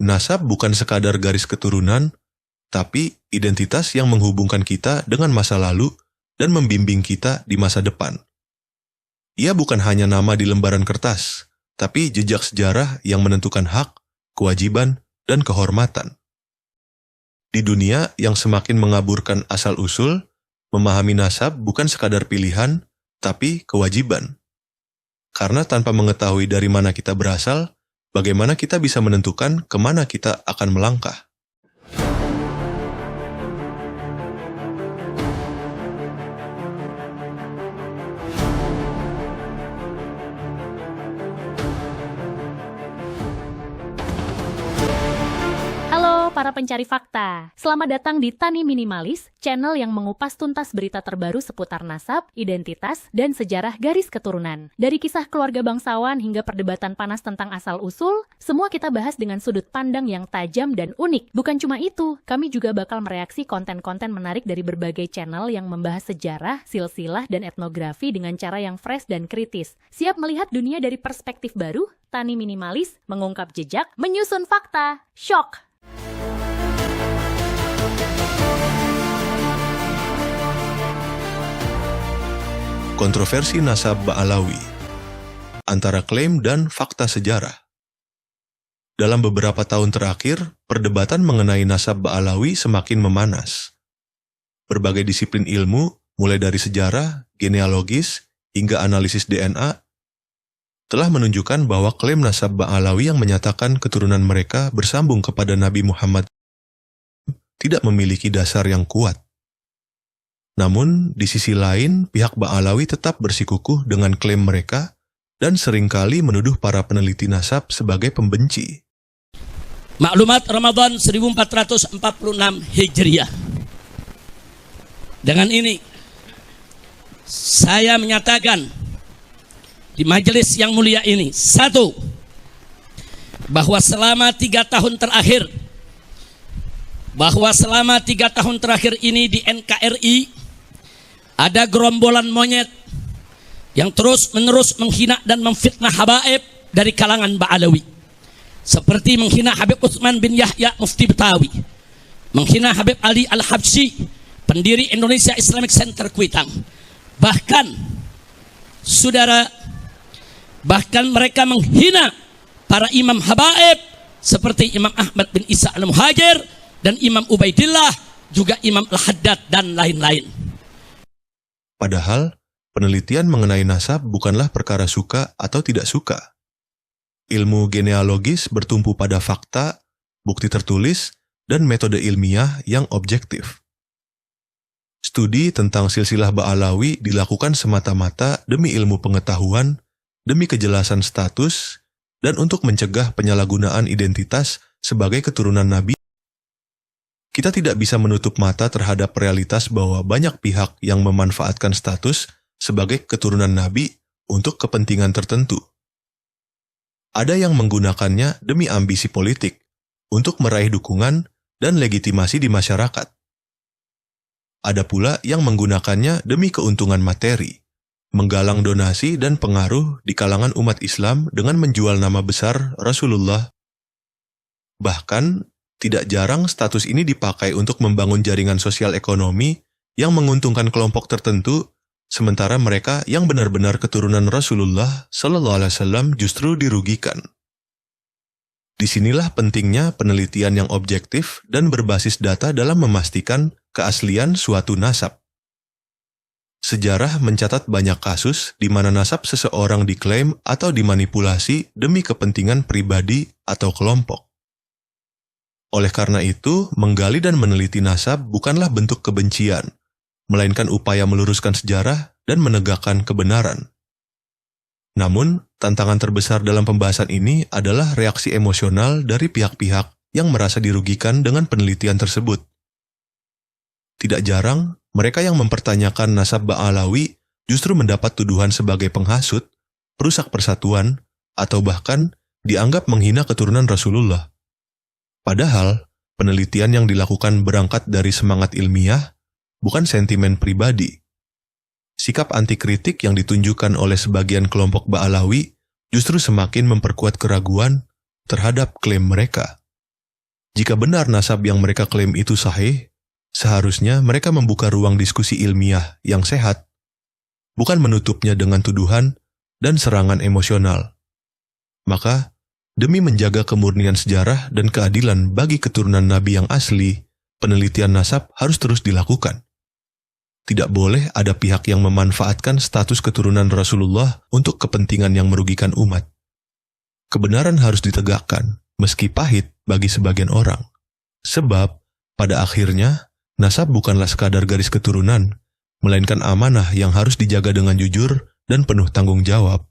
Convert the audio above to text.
nasab bukan sekadar garis keturunan, tapi identitas yang menghubungkan kita dengan masa lalu dan membimbing kita di masa depan. Ia bukan hanya nama di lembaran kertas, tapi jejak sejarah yang menentukan hak, kewajiban, dan kehormatan. Di dunia yang semakin mengaburkan asal-usul, memahami nasab bukan sekadar pilihan, tapi kewajiban. Karena tanpa mengetahui dari mana kita berasal, bagaimana kita bisa menentukan kemana kita akan melangkah? Para pencari fakta, selamat datang di Tani Minimalis, channel yang mengupas tuntas berita terbaru seputar nasab, identitas, dan sejarah garis keturunan. Dari kisah keluarga bangsawan hingga perdebatan panas tentang asal-usul, semua kita bahas dengan sudut pandang yang tajam dan unik. Bukan cuma itu, kami juga bakal mereaksi konten-konten menarik dari berbagai channel yang membahas sejarah, silsilah, dan etnografi dengan cara yang fresh dan kritis. Siap melihat dunia dari perspektif baru? Tani Minimalis mengungkap jejak, menyusun fakta, shock! Kontroversi nasab Ba'alawi, antara klaim dan fakta sejarah. Dalam beberapa tahun terakhir, perdebatan mengenai nasab Ba'alawi semakin memanas. Berbagai disiplin ilmu, mulai dari sejarah, genealogis, hingga analisis DNA, telah menunjukkan bahwa klaim nasab Ba'alawi yang menyatakan keturunan mereka bersambung kepada Nabi Muhammad tidak memiliki dasar yang kuat. Namun, di sisi lain, pihak Ba'alawi tetap bersikukuh dengan klaim mereka dan seringkali menuduh para peneliti nasab sebagai pembenci. Maklumat Ramadan 1446 Hijriah. Dengan ini, saya menyatakan di majelis yang mulia ini, satu, bahwa selama 3 tahun terakhir ini di NKRI, ada gerombolan monyet yang terus-menerus menghina dan memfitnah habaib dari kalangan Ba'alawi. Seperti menghina Habib Utsman bin Yahya Mufti Betawi, menghina Habib Ali Al-Habsyi, pendiri Indonesia Islamic Center Kuitang. Bahkan mereka menghina para imam habaib seperti Imam Ahmad bin Isa Al-Muhajir dan Imam Ubaidillah, juga Imam Al-Haddad dan lain-lain. Padahal, penelitian mengenai nasab bukanlah perkara suka atau tidak suka. Ilmu genealogis bertumpu pada fakta, bukti tertulis, dan metode ilmiah yang objektif. Studi tentang silsilah Ba'alawi dilakukan semata-mata demi ilmu pengetahuan, demi kejelasan status, dan untuk mencegah penyalahgunaan identitas sebagai keturunan Nabi. Kita tidak bisa menutup mata terhadap realitas bahwa banyak pihak yang memanfaatkan status sebagai keturunan Nabi untuk kepentingan tertentu. Ada yang menggunakannya demi ambisi politik, untuk meraih dukungan dan legitimasi di masyarakat. Ada pula yang menggunakannya demi keuntungan materi, menggalang donasi dan pengaruh di kalangan umat Islam dengan menjual nama besar Rasulullah. Bahkan, tidak jarang status ini dipakai untuk membangun jaringan sosial ekonomi yang menguntungkan kelompok tertentu, sementara mereka yang benar-benar keturunan Rasulullah Sallallahu Alaihi Wasallam justru dirugikan. Disinilah pentingnya penelitian yang objektif dan berbasis data dalam memastikan keaslian suatu nasab. Sejarah mencatat banyak kasus di mana nasab seseorang diklaim atau dimanipulasi demi kepentingan pribadi atau kelompok. Oleh karena itu, menggali dan meneliti nasab bukanlah bentuk kebencian, melainkan upaya meluruskan sejarah dan menegakkan kebenaran. Namun, tantangan terbesar dalam pembahasan ini adalah reaksi emosional dari pihak-pihak yang merasa dirugikan dengan penelitian tersebut. Tidak jarang, mereka yang mempertanyakan nasab Ba'alawi justru mendapat tuduhan sebagai penghasut, perusak persatuan, atau bahkan dianggap menghina keturunan Rasulullah. Padahal, penelitian yang dilakukan berangkat dari semangat ilmiah, bukan sentimen pribadi. Sikap anti-kritik yang ditunjukkan oleh sebagian kelompok Ba'alawi justru semakin memperkuat keraguan terhadap klaim mereka. Jika benar nasab yang mereka klaim itu sahih, seharusnya mereka membuka ruang diskusi ilmiah yang sehat, bukan menutupnya dengan tuduhan dan serangan emosional. Maka, demi menjaga kemurnian sejarah dan keadilan bagi keturunan Nabi yang asli, penelitian nasab harus terus dilakukan. Tidak boleh ada pihak yang memanfaatkan status keturunan Rasulullah untuk kepentingan yang merugikan umat. Kebenaran harus ditegakkan, meski pahit bagi sebagian orang. Sebab, pada akhirnya, nasab bukanlah sekadar garis keturunan, melainkan amanah yang harus dijaga dengan jujur dan penuh tanggung jawab.